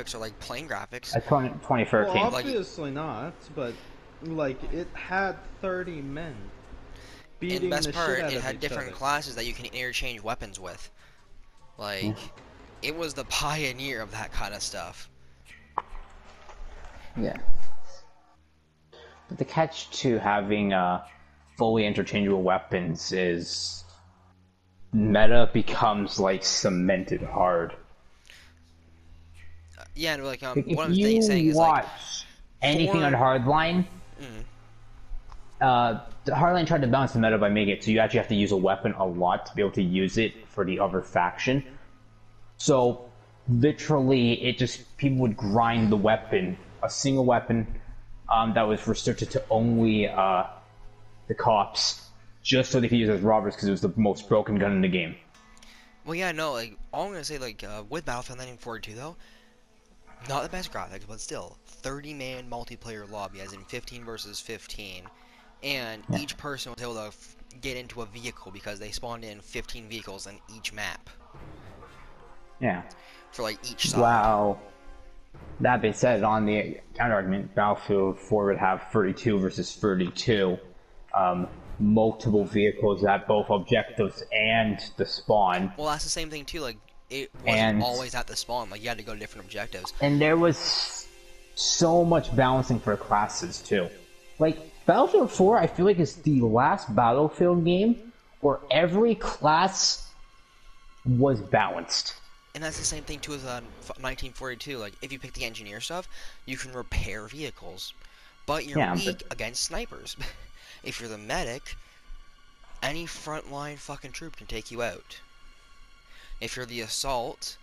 graphics are like plain graphics. 2013. Well, Like, obviously not, but like it had 30 men and the beating best the shit part, out it of had each different other. classes that you can interchange weapons with. Yeah. Like, it was the pioneer of that kind of stuff. Yeah. But the catch to having fully interchangeable weapons is meta becomes like cemented hard. Yeah, and like Like if what I'm you saying is like watch anything on for Hardline, mm, the Hardline tried to balance the meta by making it so you actually have to use a weapon a lot to be able to use it for the other faction. So literally, it just people would grind the weapon, a single weapon that was restricted to only the cops, just so they could use it as robbers because it was the most broken gun in the game. well, yeah, no, like all I'm gonna say, like with Battlefield 1942 though, not the best graphics, but still 30-man multiplayer lobby, as in 15 versus 15, and Yeah. each person was able to get into a vehicle because they spawned in 15 vehicles in each map Yeah. for like each side. Wow. That being said, on the counter-argument, Battlefield 4 would have 32 versus 32. Multiple vehicles at both objectives and the spawn. Well, that's the same thing too. Like it wasn't And- always at the spawn. Like you had to go to different objectives. And there was so much balancing for classes, too. Like, Battlefield 4, I feel like, is the last Battlefield game where every class was balanced. And that's the same thing too as 1942. Like if you pick the engineer stuff, you can repair vehicles, but you're Yeah, weak against snipers. If you're the medic, any frontline fucking troop can take you out. If you're the assault,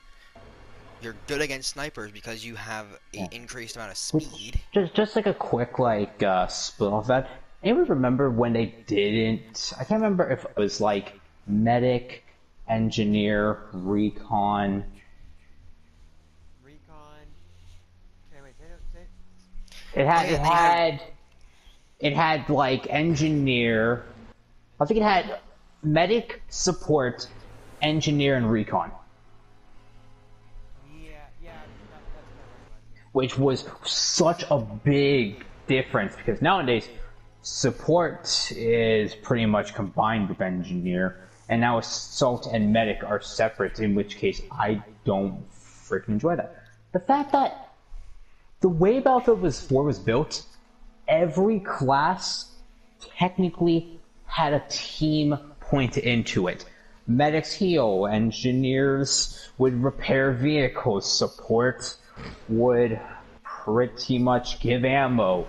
you're good against snipers because you have an increased amount of speed. Just like a quick, like, split off that. Anyone remember when they didn't... I can't remember if it was, like, medic, engineer, recon... Okay, wait, say It had like engineer. I think it had medic, support, engineer, and recon, yeah, that's which was such a big difference because nowadays support is pretty much combined with engineer, and now assault and medic are separate. In which case, I don't freaking enjoy that. The fact that the way Battlefield 4 was built, every class technically had a team point into it. Medics heal, engineers would repair vehicles, support would pretty much give ammo.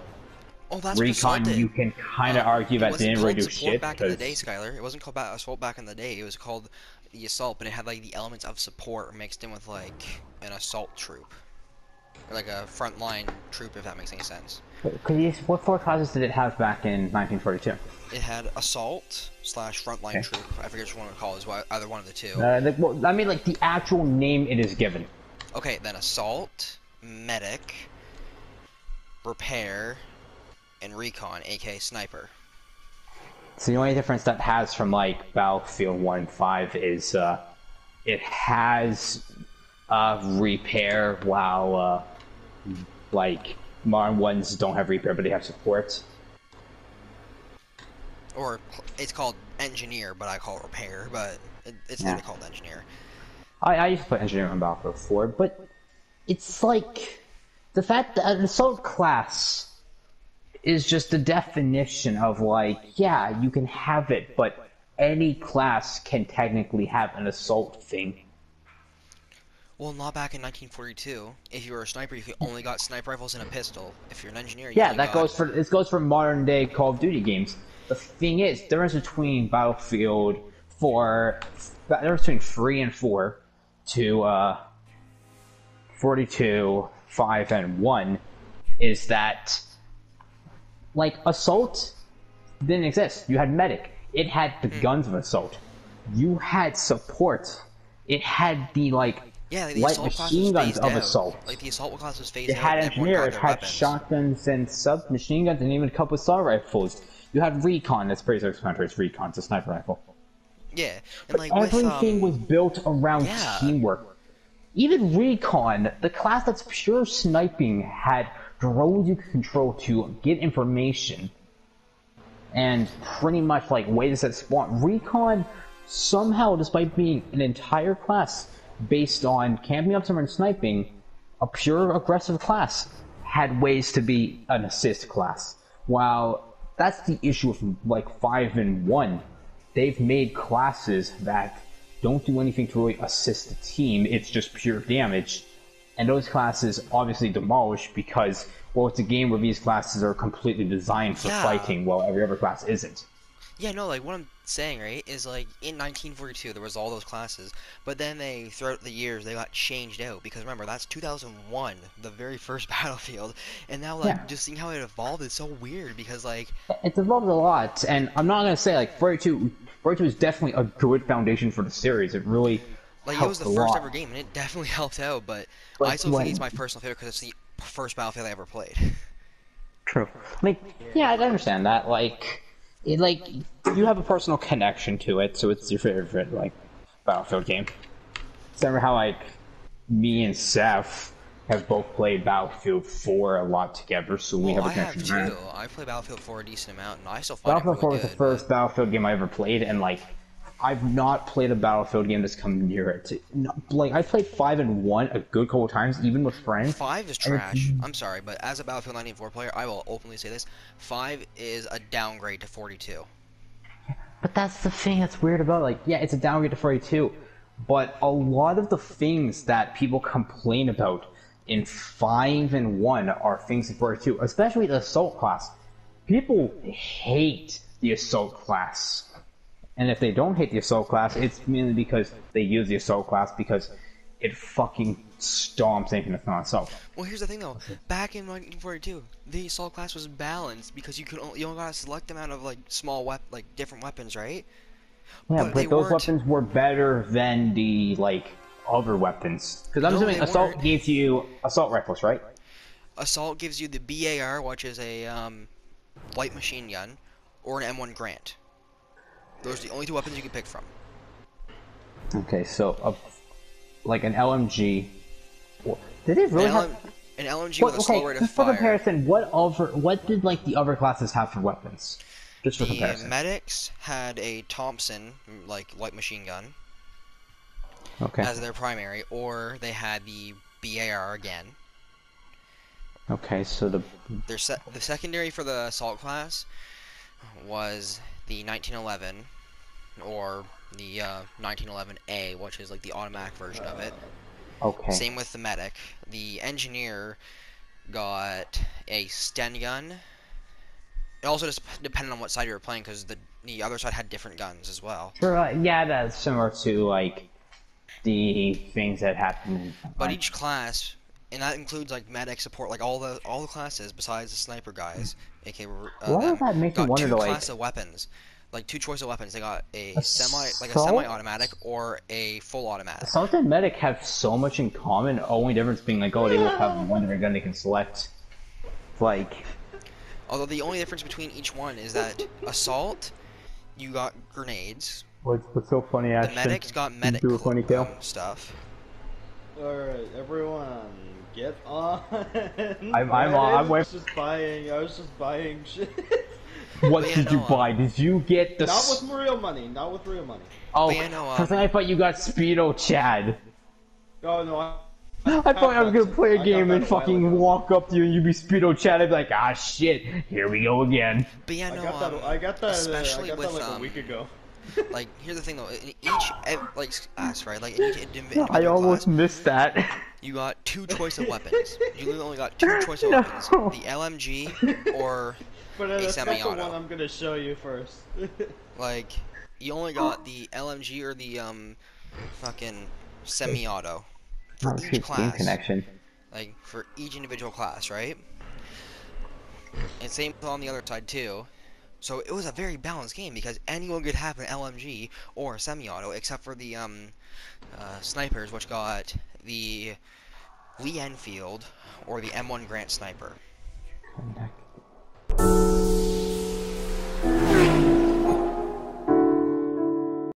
Oh, that's Recon, what Assault you did. can kind of argue that they didn't really do It wasn't called shit. support back in the day, Because Skylar. It wasn't called Assault back in the day. It was called the Assault, but it had like the elements of support mixed in with like an assault troop. Or like a frontline troop, if that makes any sense. what four classes did it have back in 1942? It had assault / frontline troop. I forget which one to call it. Either one of the two. I mean, like the actual name it is given. Okay, then assault, medic, repair, and recon, aka sniper. So the only difference that has from like Battlefield 1 and 5 is it has repair, while like modern ones don't have repair, but they have support. Or it's called engineer, but I call it repair. But it's Yeah. not called engineer. I used to play engineer on Battlefield 4, but it's like the fact that an assault class is just the definition of like, yeah, you can have it, but any class can technically have an assault thing. Well, not back in 1942. If you were a sniper, you only got sniper rifles and a pistol. If you're an engineer, you Yeah, only that got... goes for modern day Call of Duty games. The thing is, the difference between Battlefield 4, the difference between 3 and 4 to 42, 5, and 1 is that, like, Assault didn't exist. You had Medic. It had the guns of Assault. You had Support. It had the, like, Yeah, like the light assault class machine was guns phased of out. Assault. Like the assault class was phased It out. had and everyone engineer, got it their had weapons. shotguns and submachine guns, and even a couple of assault rifles. You had recon, that's pretty self-explanatory, it's recon, it's a sniper rifle. Yeah, and like Everything with was built around yeah. teamwork. Even Recon, the class that's pure sniping, had drones you could control to get information and pretty much like way to set spawn. Recon somehow, despite being an entire class based on camping up somewhere and sniping, a pure aggressive class, had ways to be an assist class. While that's the issue with like 5 and 1, they've made classes that don't do anything to really assist the team, it's just pure damage. And those classes obviously demolish because, well, it's a game where these classes are completely designed for fighting while every other class isn't. Yeah, no, like, what I'm saying, right, is, like, in 1942, there was all those classes, but then they, throughout the years, they got changed out, because remember, that's 2001, the very first Battlefield, and now, like, just seeing how it evolved is so weird, because, like... It's evolved a lot, and I'm not gonna say, like, 42 is definitely a good foundation for the series. It really like, it was the first ever game, and it definitely helped out, but I still think it's my personal favorite, because it's the first Battlefield I ever played. True. Like, yeah, I understand that, like... like, you have a personal connection to it, so it's your favorite, like, Battlefield game. Remember how, like, me and Seth have both played Battlefield 4 a lot together, so we have a connection to that. I have too. I play Battlefield 4 a decent amount, and I still find Battlefield 4 was the first Battlefield game I ever played, and, like, I've not played a Battlefield game that's come near it. Like, I played 5 and 1 a good couple times, even with friends. 5 is trash. I'm sorry, but as a Battlefield 1904 player, I will openly say this. 5 is a downgrade to 42. But that's the thing that's weird about it. Like, yeah, it's a downgrade to 42, but a lot of the things that people complain about in 5 and 1 are things in 42, especially the Assault class. People hate the Assault class. And if they don't hate the Assault class, it's mainly because they use the Assault class because it fucking stomps anything that's not Assault. Well, here's the thing though. Back in 1942, the Assault class was balanced because you only got a select amount of like different weapons, right? Yeah, but those weapons were better than the like other weapons. Because I'm assuming Assault gives you assault rifles, right? Assault gives you the BAR, which is a light machine gun, or an M1 Grant. Those are the only two weapons you can pick from. Okay, so like an LMG. Did it really have an LMG with a slow rate of fire? For comparison, what did like the other classes have for weapons? Just for comparison. The medics had a Thompson, like light machine gun, as their primary, or they had the BAR again. Okay, so the secondary for the assault was the 1911, or the 1911A, which is like the automatic version of it. Okay. Same with the medic. The engineer got a Sten gun. It also just depended on what side you were playing, because the other side had different guns as well. Sure, yeah, that's similar to like the things that happen. But each class, and that includes like medic support, like all the classes besides the sniper guys, aka that makes me wonder, two like, class of weapons. Like two choice of weapons. They got a semi-automatic or a full automatic. Assault and medic have so much in common. Only difference being like, oh, they will have one different gun they can select. Like, although the only difference between each one is that assault, you got grenades. What's so funny? The medics got medic stuff. All right, everyone, get on. I'm on. I was just buying shit. What did you buy? Did you get the... Not with real money. Not with real money. Oh, because I thought you got Speedo Chad. Oh, no. I thought I was going to play a game and fucking walk up to you and you'd be Speedo Chad. I'd be like, ah, shit, here we go again. But yeah, no, I got that especially like with, a week ago. Like, here's the thing though, in each class, right, like in each individual I almost class, missed that. You got two choice of weapons. You literally only got two choice of weapons. The LMG or But a that's semi-auto. the one I'm gonna show you first. Like, you only got the LMG or the fucking semi-auto for each class. Connection. Like for each individual class, right? And same on the other side too. So it was a very balanced game because anyone could have an LMG or a semi-auto, except for the snipers, which got the Lee Enfield or the M1 Grant sniper. Connect.